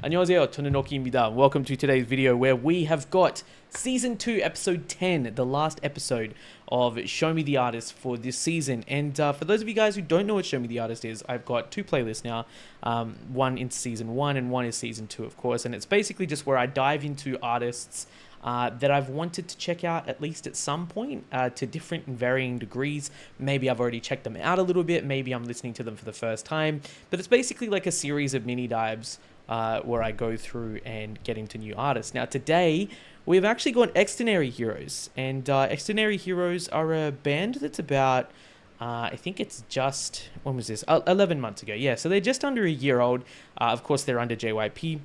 안녕하세요, 저는 Oki입니다. Welcome to today's video where we have got Season 2, Episode 10, the last episode of Show Me the Artist for this season. And for those of you guys who don't know what Show Me the Artist is, I've got two playlists now. One in Season 1 and one is Season 2, of course. And it's basically just where I dive into artists that I've wanted to check out at least at some point to different and varying degrees. Maybe I've already checked them out a little bit. Maybe I'm listening to them for the first time. But it's basically like a series of mini dives where I go through and get into new artists. Now today, we've actually got Xdinary, and Xdinary are a band that's about, I think it's just, when was this? 11 months ago, yeah, so they're just under a year old. Of course, they're under JYP.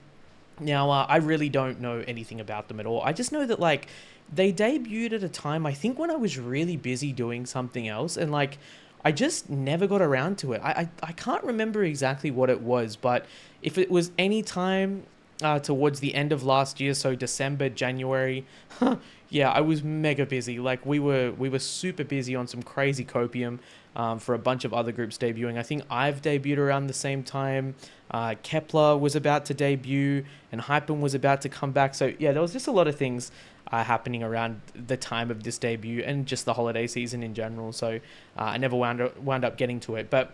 Now, I really don't know anything about them at all. I just know that, like, they debuted at a time, I think, when I was really busy doing something else, and, like, I just never got around to it. I can't remember exactly what it was, but if it was any time towards the end of last year, so December, January, yeah, I was mega busy. Like, we were super busy on some crazy copium for a bunch of other groups debuting. I think I've debuted around the same time. Kepler was about to debut, and Hypen was about to come back. So yeah, there was just a lot of things happening around the time of this debut and just the holiday season in general. So I never wound up getting to it. But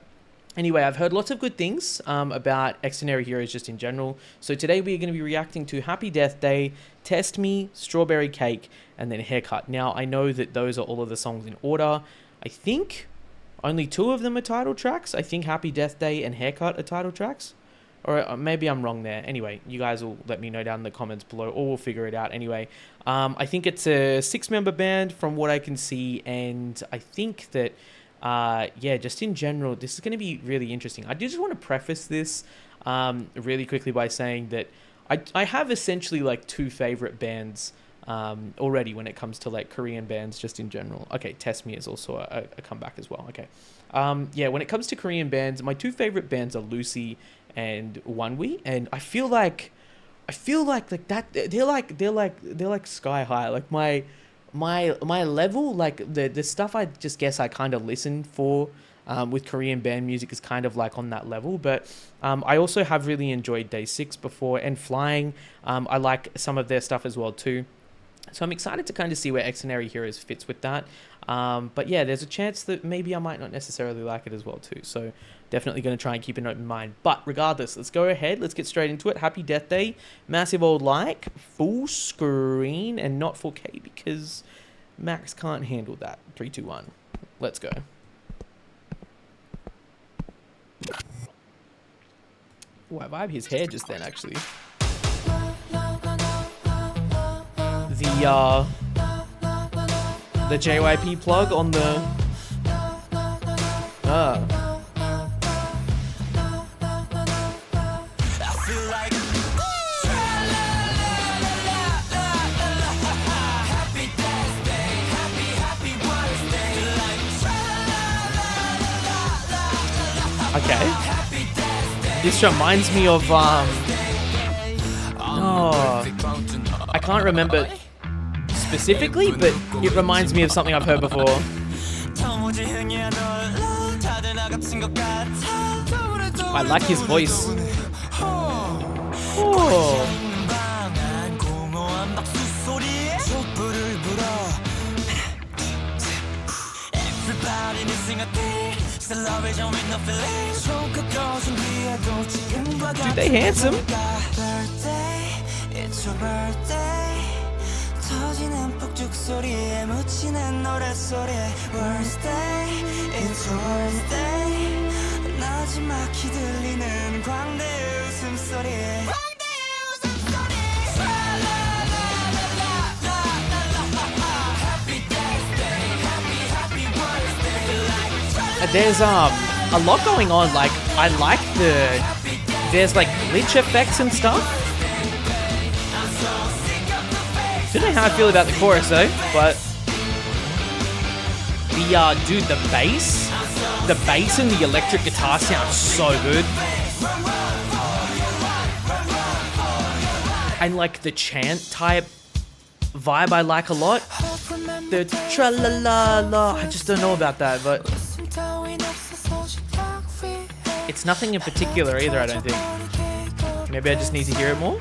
anyway, I've heard lots of good things about Xdinary just in general. So today we are going to be reacting to Happy Death Day, Test Me, Strawberry Cake, and then Haircut. Now, I know that those are all of the songs in order. I think only two of them are title tracks. I think Happy Death Day and Haircut are title tracks. Or maybe I'm wrong there. Anyway, you guys will let me know down in the comments below, or we'll figure it out anyway. I think it's a 6-member band from what I can see, and I think that, yeah, just in general, this is going to be really interesting. I do just want to preface this really quickly by saying that I have essentially like two favorite bands already when it comes to like Korean bands just in general. Okay, Test Me is also a comeback as well. Okay, yeah, when it comes to Korean bands, my two favorite bands are Lucy and Onewe, and I feel like that they're like sky high. Like my level, like the stuff I just guess I kind of listen for with Korean band music is kind of like on that level. But I also have really enjoyed Day 6 before, and Flying. I like some of their stuff as well too. So I'm excited to kind of see where Xdinary fits with that. But yeah, there's a chance that maybe I might not necessarily like it as well too. So definitely going to try and keep an open mind. But regardless, let's go ahead. Let's get straight into it. Happy Death Day. Massive old like. Full screen and not 4K because Max can't handle that. 3, 2, 1. Let's go. Oh, I vibe his hair just then actually. The JYP plug on the okay. This reminds me of I can't remember specifically, but it reminds me of something I've heard before. I like his voice. Oh. Dude, they handsome. 터지는 폭죽 소리에 묻히는 노랫소리에 Worst day, it's your worst day 나지막히 들리는 광대 웃음소리에 There's a lot going on. Like, I like there's like glitch effects and stuff. Don't know how I feel about the chorus though, but dude, the bass and the electric guitar sound so good. And like the chant type vibe I like a lot. The tra-la-la-la, I just don't know about that, but it's nothing in particular either, I don't think. Maybe I just need to hear it more.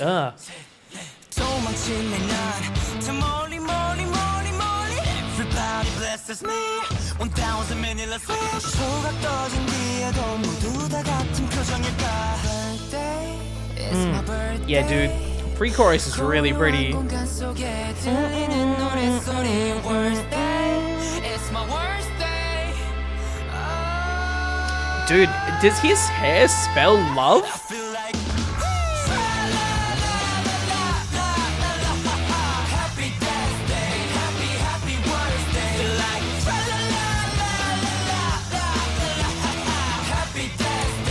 Ah. Yeah, dude. Pre-chorus is really pretty. Dude, does his hair spell love?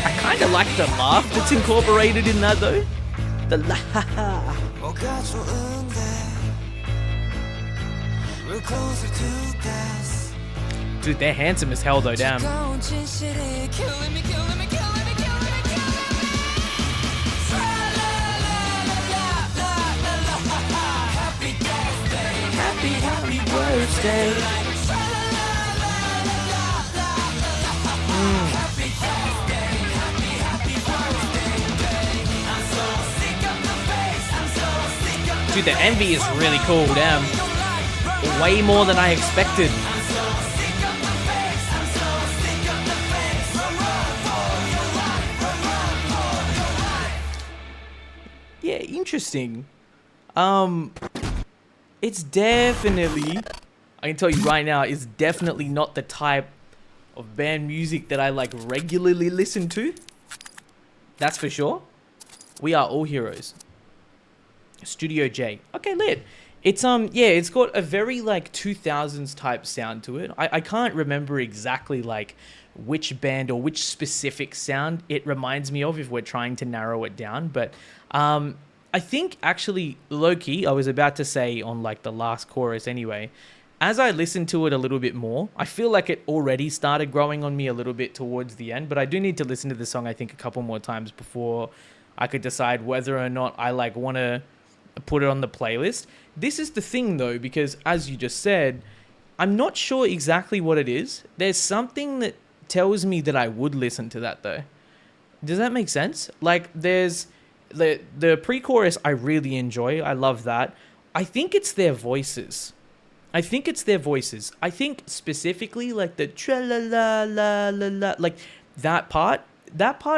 I kind of like the laugh that's incorporated in that though. The la ha ha. Dude, they're handsome as hell though, damn. Happy birthday. Dude, the envy is really cool, damn. Way more than I expected. Yeah, interesting. It's definitely, I can tell you right now, it's definitely not the type of band music that I like regularly listen to. That's for sure. We Are All Heroes. Studio J. Okay, lit. It's yeah, it's got a very like 2000s type sound to it. I can't remember exactly like which band or which specific sound it reminds me of if we're trying to narrow it down, but I think actually low-key, I was about to say on like the last chorus anyway, as I listened to it a little bit more, I feel like it already started growing on me a little bit towards the end, but I do need to listen to the song I think a couple more times before I could decide whether or not I like want to put it on the playlist. This is the thing though, because as you just said, I'm not sure exactly what it is. There's something that tells me that I would listen to that though. Does that make sense? Like there's the pre-chorus I really enjoy. I love that. I think it's their voices. I think specifically like the tra-la-la-la-la-la, like that part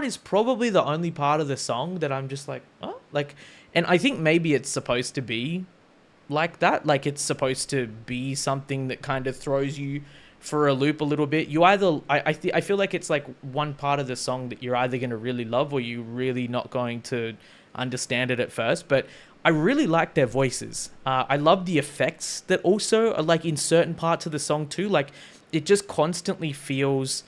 is probably the only part of the song that I'm just like, oh, like, and I think maybe it's supposed to be like that. Like it's supposed to be something that kind of throws you for a loop a little bit. You either, I feel like it's like one part of the song that you're either going to really love or you're really not going to understand it at first. But I really like their voices. I love the effects that also are like in certain parts of the song too. Like it just constantly feels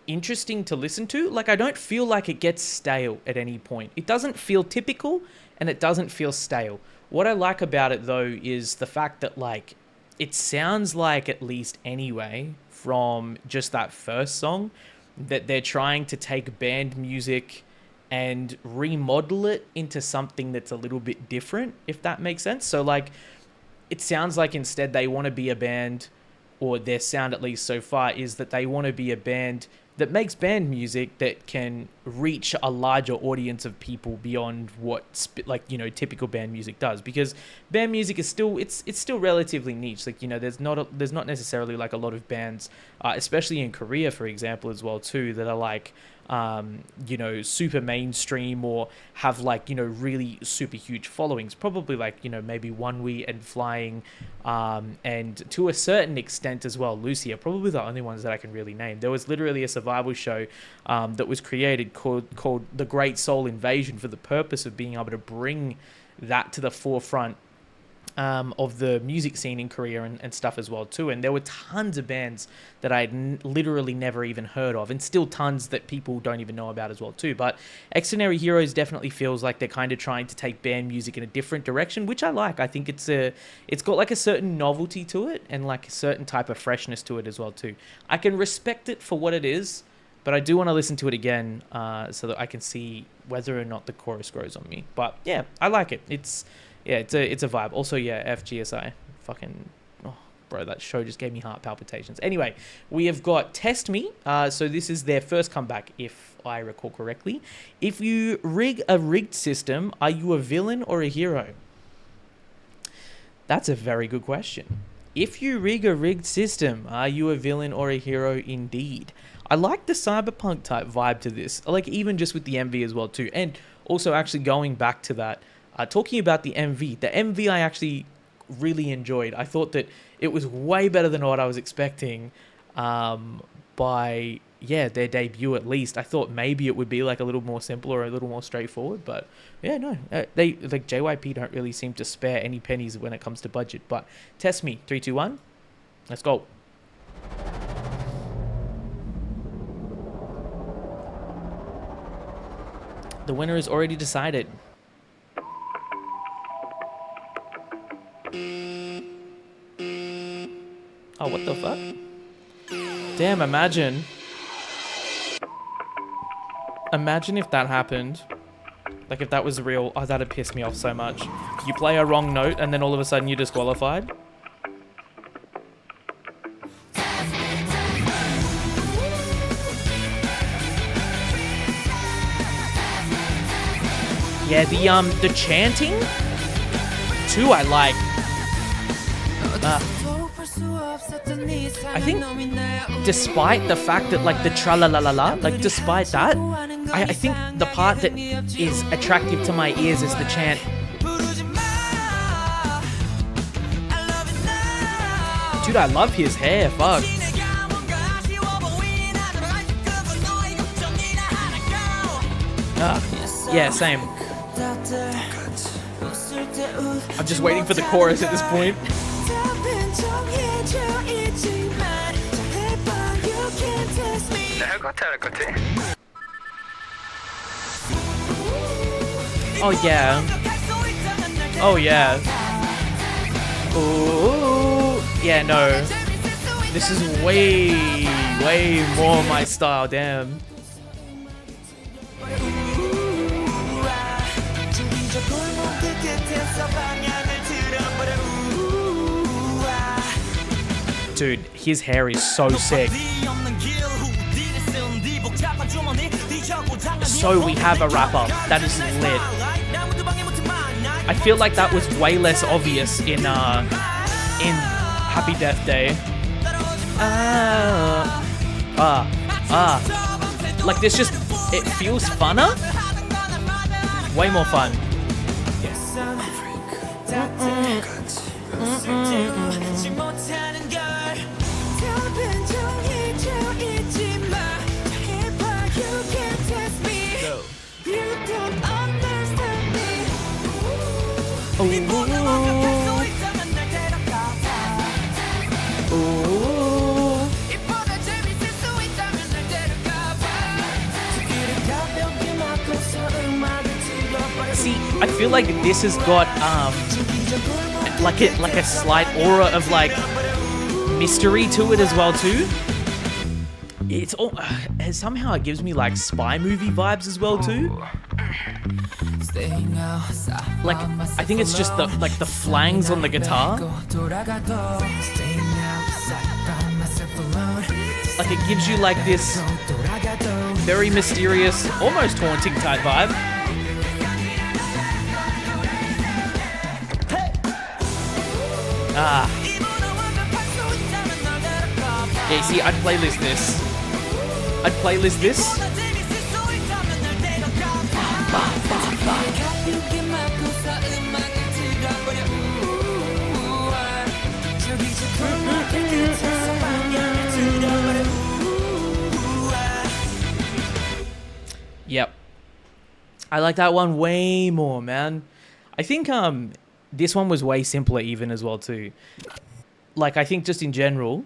interesting to listen to. Like I don't feel like it gets stale at any point. It doesn't feel typical and it doesn't feel stale. What I like about it though is the fact that like it sounds like, at least anyway, from just that first song, that they're trying to take band music and remodel it into something that's a little bit different, if that makes sense. So like it sounds like instead they want to be a band, or their sound at least so far is that they want to be a band that makes band music that can reach a larger audience of people beyond what typical band music does, because band music is still it's still relatively niche. Like, you know, there's not necessarily like a lot of bands, especially in Korea, for example, as well too, that are like super mainstream or have like, really super huge followings. Probably like, maybe One We and Flying, and to a certain extent as well, Lucy are probably the only ones that I can really name. There was literally a survival show that was created called The Great Soul Invasion for the purpose of being able to bring that to the forefront of the music scene in Korea and stuff as well too. And there were tons of bands that I had literally never even heard of, and still tons that people don't even know about as well too. But Xdinary definitely feels like they're kind of trying to take band music in a different direction, which I like. I think it's got like a certain novelty to it and like a certain type of freshness to it as well too. I can respect it for what it is, but I do want to listen to it again so that I can see whether or not the chorus grows on me. But yeah, I like it. It's a vibe. Also, yeah, FGSI. Fucking, bro, that show just gave me heart palpitations. Anyway, we have got Test Me. So this is their first comeback, if I recall correctly. If you rig a rigged system, are you a villain or a hero? That's a very good question. If you rig a rigged system, are you a villain or a hero indeed? I like the cyberpunk type vibe to this, like even just with the MV as well too. And also actually going back to that, talking about the MV I actually really enjoyed. I thought that it was way better than what I was expecting by their debut at least. I thought maybe it would be like a little more simple or a little more straightforward, but yeah, no, they like JYP don't really seem to spare any pennies when it comes to budget. But Test Me, 3, 2, 1, let's go. The winner is already decided. Oh, what the fuck? Damn, imagine. Imagine if that happened. Like, if that was real. Oh, that'd piss me off so much. You play a wrong note and then all of a sudden you're disqualified. Yeah, the chanting too I like. I think despite the fact that like the tra-la-la-la-la, like despite that, I think the part that is attractive to my ears is the chant. Dude, I love his hair, fuck. Yeah, same. I'm just waiting for the chorus at this point. Oh yeah. Oh yeah. Ooh. Yeah, no. This is way more my style, damn. Dude, his hair is so sick. So we have a rapper. That is lit. I feel like that was way less obvious in Happy Death Day. Like this just, it feels funner. Way more fun. See, I feel like this has got like a slight aura of like mystery to it as well too. It's all somehow it gives me like spy movie vibes as well too. Like I think it's just the flangs on the guitar. Like it gives you like this very mysterious, almost haunting type vibe. Yeah, see, I'd playlist this. Yep. I like that one way more, man. I think this one was way simpler even as well too. Like I think just in general,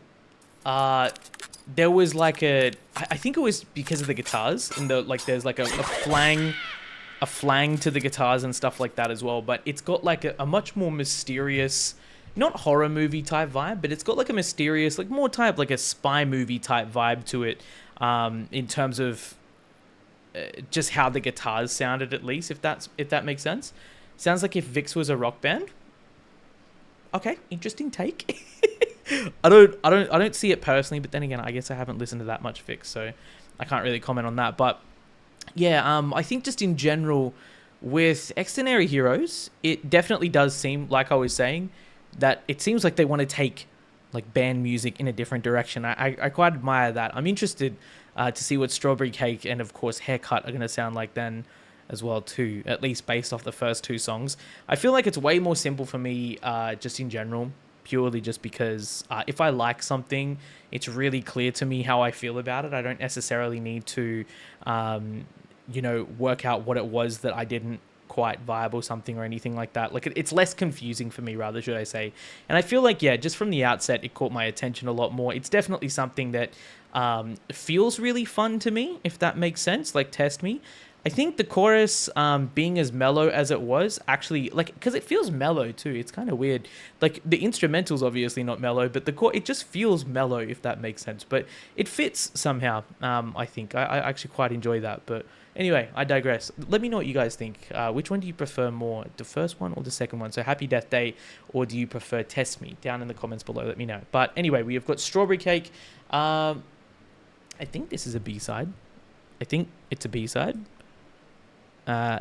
there was like I think it was because of the guitars and there's like a flang to the guitars and stuff like that as well. But it's got like a much more mysterious, not horror movie type vibe, but it's got like a mysterious, like more type like a spy movie type vibe to it. In terms of just how the guitars sounded, at least if that makes sense. Sounds like if Vix was a rock band. Okay, interesting take. I don't see it personally, but then again, I guess I haven't listened to that much Fix, so I can't really comment on that. But yeah, I think just in general with Xdinary Heroes, it definitely does seem, like I was saying, that it seems like they want to take like band music in a different direction. I quite admire that. I'm interested to see what Strawberry Cake and of course Haircut are going to sound like then as well too, at least based off the first two songs. I feel like it's way more simple for me just in general, purely just because if I like something, it's really clear to me how I feel about it. I don't necessarily need to you know, work out what it was that I didn't quite vibe or something or anything like that. Like it's less confusing for me, rather, should I say. And I feel like, yeah, just from the outset, it caught my attention a lot more. It's definitely something that feels really fun to me, if that makes sense. Like, test me. I think the chorus being as mellow as it was, actually, like, because it feels mellow too. It's kind of weird. Like, the instrumental's obviously not mellow, but the it just feels mellow, if that makes sense. But it fits somehow, I think. I actually quite enjoy that. But anyway, I digress. Let me know what you guys think. Which one do you prefer more, the first one or the second one? So Happy Death Day, or do you prefer Test Me? Down in the comments below, let me know. But anyway, we have got Strawberry Cake. I think this is a B-side. I think it's a B-side.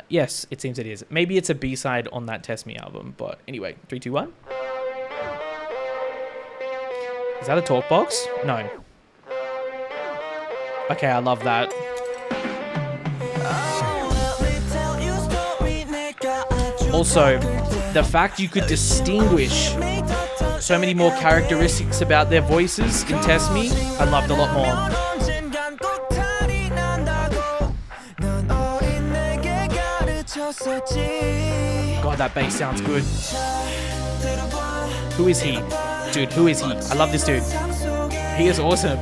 Yes, it seems it is. Maybe it's a B-side on that Test Me album. But anyway, 3, 2, 1. Is that a talk box? No. Okay, I love that. Also, the fact you could distinguish so many more characteristics about their voices in Test Me, I loved a lot more. God, that bass sounds good. Who is he? Dude, who is he? I love this dude. He is awesome.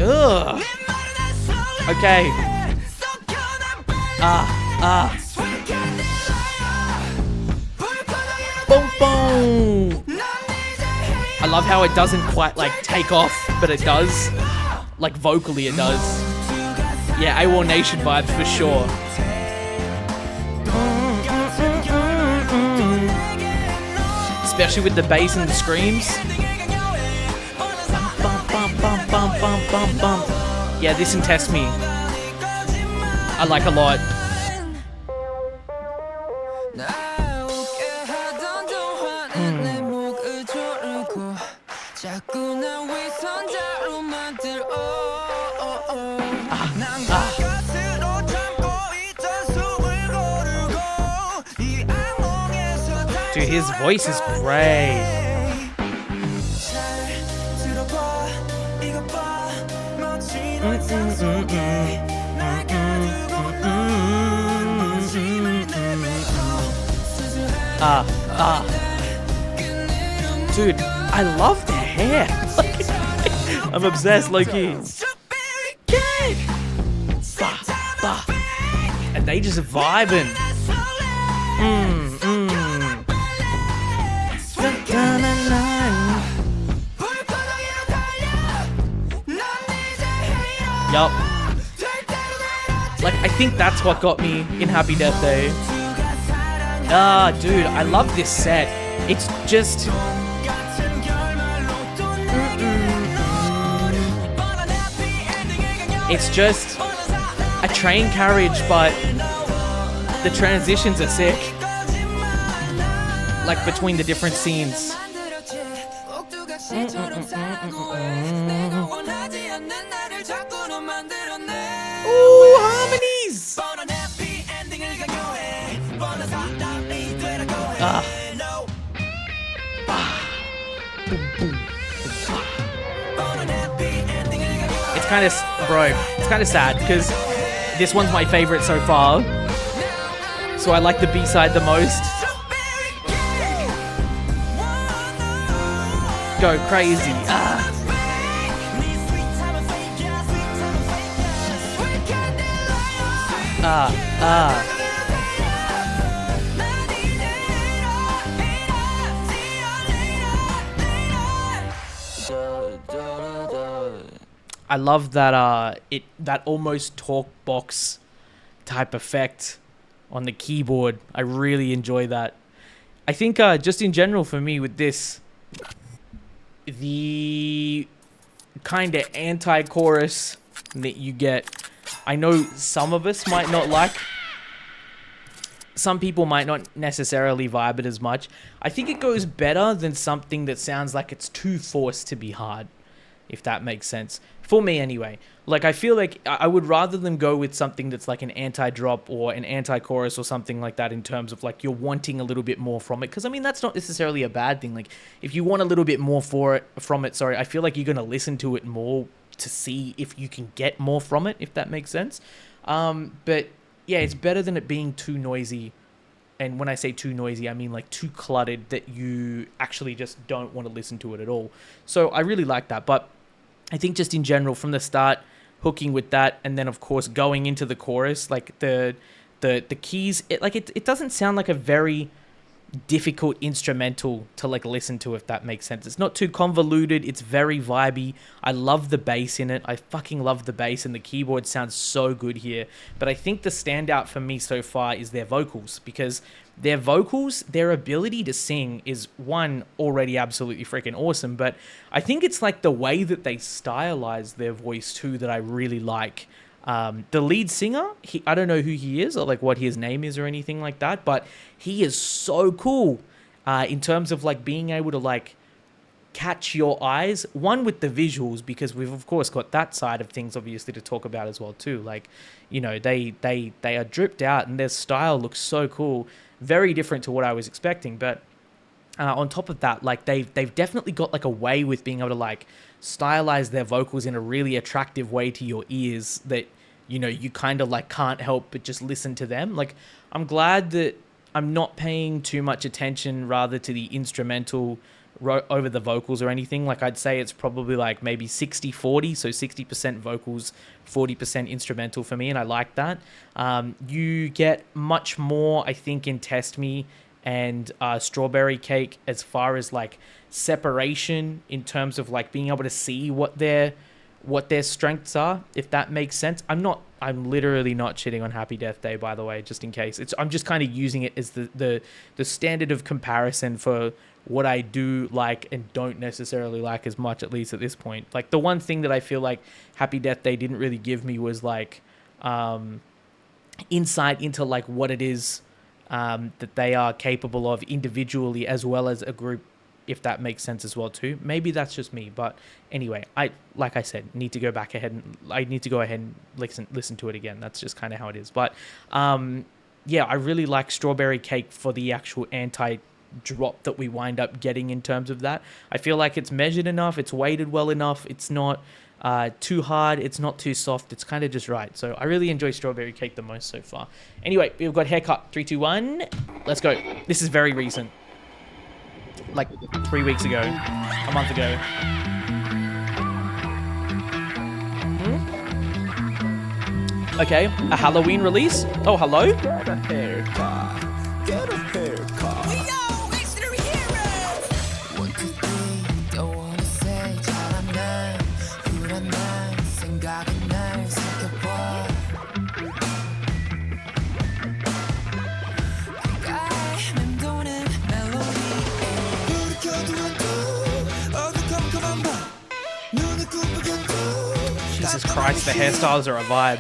Ugh. Okay. Boom, boom. I love how it doesn't quite like take off, but it does. Like vocally it does. Yeah, AWOL Nation vibes for sure. Especially with the bass and the screams. Yeah, this and Test Me, I like a lot. Dude, his voice is great. Dude, I love their hair. I'm obsessed, low-key. And they just vibing. Yup. Like, I think that's what got me in Happy Death Day. Dude, I love this set. It's just... It's just a train carriage, but the transitions are sick. Like, between the different scenes. Ooh, harmonies! It's kind of, bro, it's kind of sad because this one's my favorite so far. So I like the B-side the most. Go crazy. I love that that almost talk box type effect on the keyboard. I really enjoy that. I think just in general for me with this, the kind of anti-chorus that you get, I know some of us might not like. Some people might not necessarily vibe it as much. I think it goes better than something that sounds like it's too forced to be hard, if that makes sense. For me anyway. Like, I feel like I would rather them go with something that's like an anti-drop or an anti-chorus or something like that, in terms of like you're wanting a little bit more from it. Because I mean, that's not necessarily a bad thing. Like, if you want a little bit more from it, I feel like you're going to listen to it more to see if you can get more from it, if that makes sense. But yeah, it's better than it being too noisy. And when I say too noisy, I mean like too cluttered that you actually just don't want to listen to it at all. So I really like that. But I think just in general, from the start, hooking with that, and then of course going into the chorus, like the keys, it doesn't sound like a very difficult instrumental to like listen to, if that makes sense. It's not too convoluted. It's very vibey. I love the bass in it. I fucking love the bass, and the keyboard sounds so good here. But I think the standout for me so far is their vocals, because their vocals, their ability to sing is, one, already absolutely freaking awesome, but I think it's like the way that they stylize their voice too that I really like. The lead singer, I don't know who he is or like what his name is or anything like that, but he is so cool in terms of like being able to like catch your eyes, one, with the visuals, because we've of course got that side of things obviously to talk about as well too. Like, you know, they are dripped out and their style looks so cool, very different to what I was expecting. But on top of that, like they've definitely got like a way with being able to like stylize their vocals in a really attractive way to your ears that, you know, you kind of like can't help but just listen to them. Like, I'm glad that I'm not paying too much attention rather to the instrumental over the vocals or anything. Like, I'd say it's probably like maybe 60-40, so 60% vocals, 40% instrumental for me, and I like that. You get much more, I think, in Test Me and Strawberry Cake as far as like separation in terms of like being able to see what their strengths are, if that makes sense. I'm literally not shitting on Happy Death Day, by the way, just in case. I'm just kind of using it as the standard of comparison for what I do like and don't necessarily like as much, at least at this point. Like, the one thing that I feel like Happy Death Day didn't really give me was like insight into like what it is that they are capable of individually as well as a group, if that makes sense as well too. Maybe that's just me, but anyway, like I said, need to go ahead and listen to it again. That's just kind of how it is. But yeah, I really like Strawberry Cake for the actual anti-drop that we wind up getting in terms of that. I feel like it's measured enough, it's weighted well enough, it's not too hard, it's not too soft, it's kind of just right. So I really enjoy Strawberry Cake the most so far. Anyway, we've got Haircut. 3, 2, 1, let's go. This is very recent, like 3 weeks ago, a month ago. Okay, a Halloween release. Oh, hello. Get a haircut. Get a haircut. We know Xdinary. 1, 2, 3. Don't wanna say 잘한다. 불안한 생각은 날 삼켜봐. 가까이 맴도는 멜로디. 어두컴컴한 밤. 눈을 꿈꾸게 또. Jesus Christ, the hairstyles are a vibe.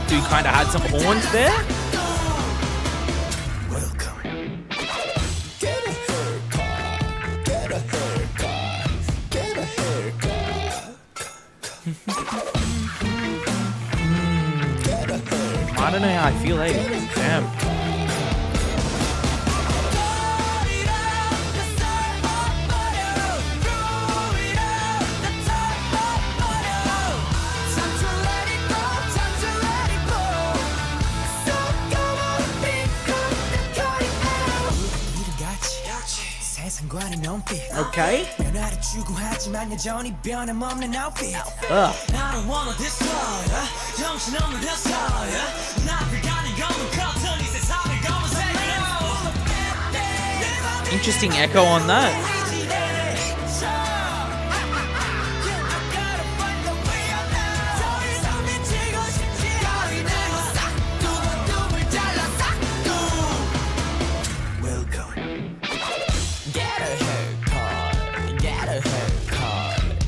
Dude kind of had some horns there. Welcome. Get a haircut. Get a haircut. Get a haircut. Get a haircut. I don't know how I feel, eh? Damn. 세상과는 넌 outfit. Okay. 변화를 추구하지만 여전히 변함없는 outfit. Ugh. I don't wanna destroy. 정신없는 destroy. 나불가는 검은 커튼 이 세상을 검은색으로. Interesting echo on that.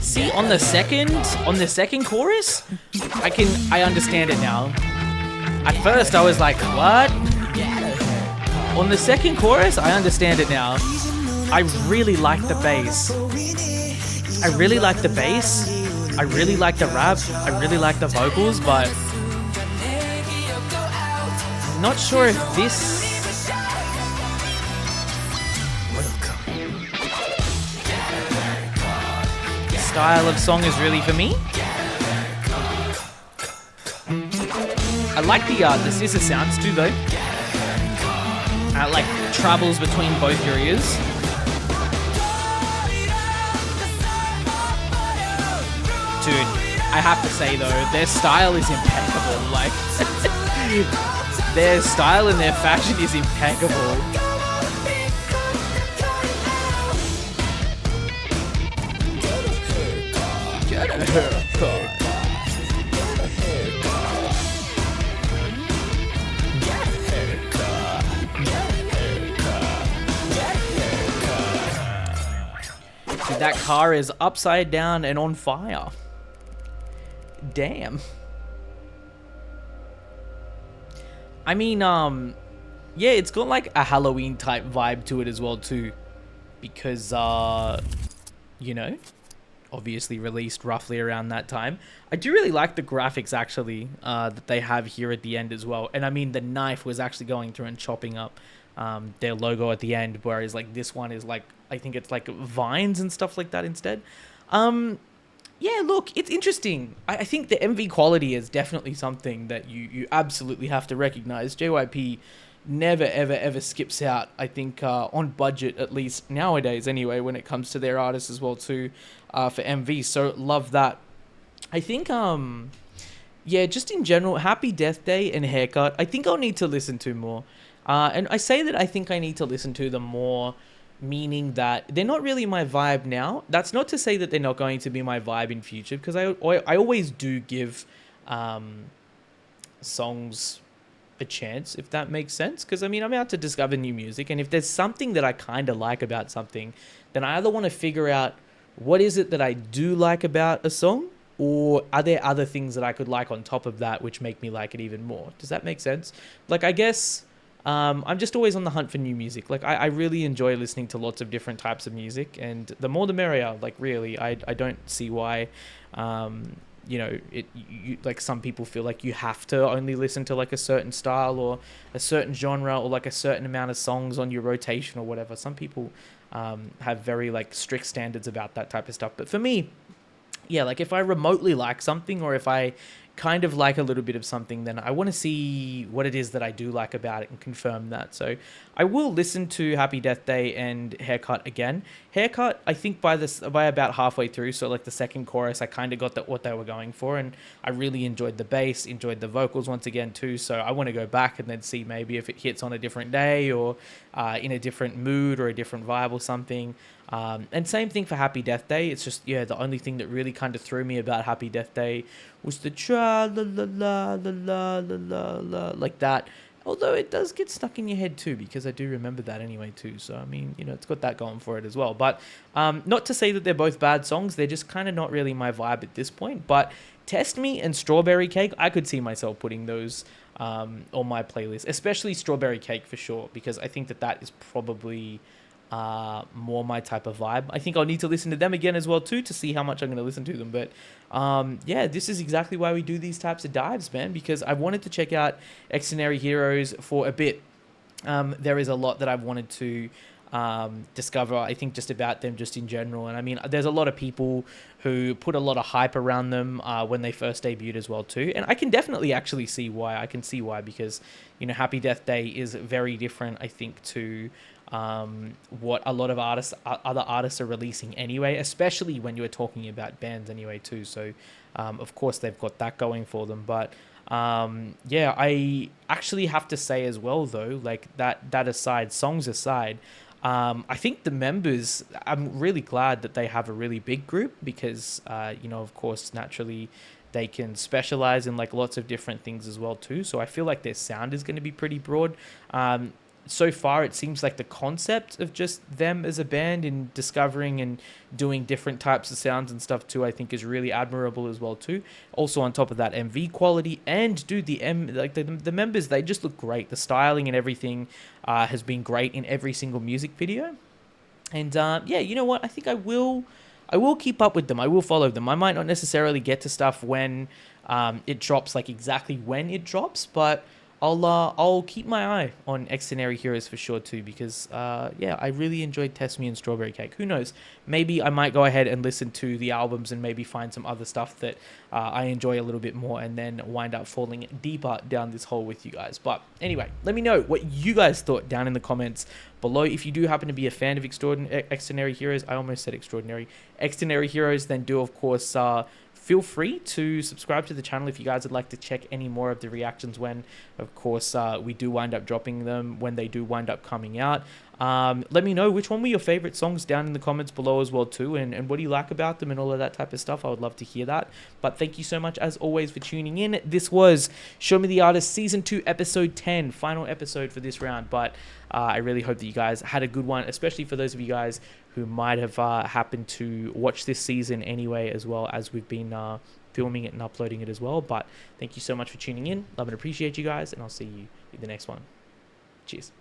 See, on the second chorus, I understand it now. At first I was like, what? On the second chorus, I understand it now. I really like the bass. I really like the bass. I really like the rap. I really like the vocals, but not sure if this style of song is really for me. I like the scissor sounds too though. Like travels between both your ears. Dude, I have to say though, their style is impeccable. Like, their style and their fashion is impeccable. Get a haircut. Dude, that car is upside down and on fire. Damn. I mean, yeah, it's got like a Halloween type vibe to it as well too, because you know, obviously released roughly around that time. I do really like the graphics actually that they have here at the end as well. And I mean, the knife was actually going through and chopping up their logo at the end, whereas like this one is like, I think it's like vines and stuff like that instead. Yeah, look, it's interesting. I think the MV quality is definitely something that you absolutely have to recognize. JYP never, ever skips out, I think, on budget, at least nowadays anyway, when it comes to their artists as well too, for MV. So love that. I think, yeah, just in general, Happy Death Day and Haircut, I think I'll need to listen to more. And I say that I think I need to listen to them more, meaning that they're not really my vibe now. That's not to say that they're not going to be my vibe in future, because I always do give songs a chance, if that makes sense. Because I mean, I'm out to discover new music, and if there's something that I kind of like about something, then I either want to figure out what is it that I do like about a song, or are there other things that I could like on top of that which make me like it even more. Does that make sense? Like, I guess I'm just always on the hunt for new music. Like, I really enjoy listening to lots of different types of music, and the more the merrier. Like, really, I don't see why, you know, like some people feel like you have to only listen to like a certain style or a certain genre or like a certain amount of songs on your rotation or whatever. Some people have very like strict standards about that type of stuff. But for me, yeah, like if I remotely like something, or if I kind of like a little bit of something, then I want to see what it is that I do like about it and confirm that. So I will listen to Happy Death Day and Haircut again. Haircut, I think by about halfway through, so like the second chorus, I kind of got what they were going for, and I really enjoyed the bass, enjoyed the vocals once again too. So I want to go back and then see maybe if it hits on a different day, or in a different mood or a different vibe or something. And same thing for Happy Death Day. It's just, yeah, the only thing that really kind of threw me about Happy Death Day was the tra la la la la la la la like that. Although it does get stuck in your head too, because I do remember that anyway too. So I mean, you know, it's got that going for it as well. But not to say that they're both bad songs. They're just kind of not really my vibe at this point. But Test Me and Strawberry Cake, I could see myself putting those on my playlist, especially Strawberry Cake for sure, because I think that is probably more my type of vibe. I think I'll need to listen to them again as well too, to see how much I'm going to listen to them. But yeah, this is exactly why we do these types of dives, man, because I wanted to check out Xdinary Heroes for a bit. There is a lot that I've wanted to discover, I think, just about them just in general. And I mean, there's a lot of people who put a lot of hype around them when they first debuted as well too, and I can definitely actually see why. I can see why, because, you know, Happy Death Day is very different, I think, to what a lot of other artists are releasing anyway, especially when you're talking about bands anyway too. So of course they've got that going for them. But yeah, I actually have to say as well though, like that aside, songs aside, I think the members, I'm really glad that they have a really big group, because you know, of course, naturally they can specialize in like lots of different things as well too. So I feel like their sound is going to be pretty broad. So far, it seems like the concept of just them as a band and discovering and doing different types of sounds and stuff too, I think is really admirable as well too. Also, on top of that, MV quality, and dude, the members, they just look great. The styling and everything has been great in every single music video. And yeah, you know what? I think I will keep up with them. I will follow them. I might not necessarily get to stuff when it drops, like exactly when it drops, but I'll keep my eye on Xdinary Heroes for sure too, because yeah, I really enjoyed Test Me and Strawberry Cake. Who knows? Maybe I might go ahead and listen to the albums and maybe find some other stuff that I enjoy a little bit more, and then wind up falling deeper down this hole with you guys. But anyway, let me know what you guys thought down in the comments below. If you do happen to be a fan of Xdinary Heroes, I almost said Extraordinary, Xdinary Heroes, then do of course feel free to subscribe to the channel if you guys would like to check any more of the reactions when, of course, we do wind up dropping them, when they do wind up coming out. Let me know which one were your favorite songs down in the comments below as well too, and what do you like about them and all of that type of stuff. I would love to hear that. But thank you so much as always for tuning in. This was Show Me the Artist Season 2 Episode 10, final episode for this round. But I really hope that you guys had a good one, especially for those of you guys who might have happened to watch this season anyway, as well as we've been filming it and uploading it as well. But thank you so much for tuning in. Love and appreciate you guys, and I'll see you in the next one. Cheers.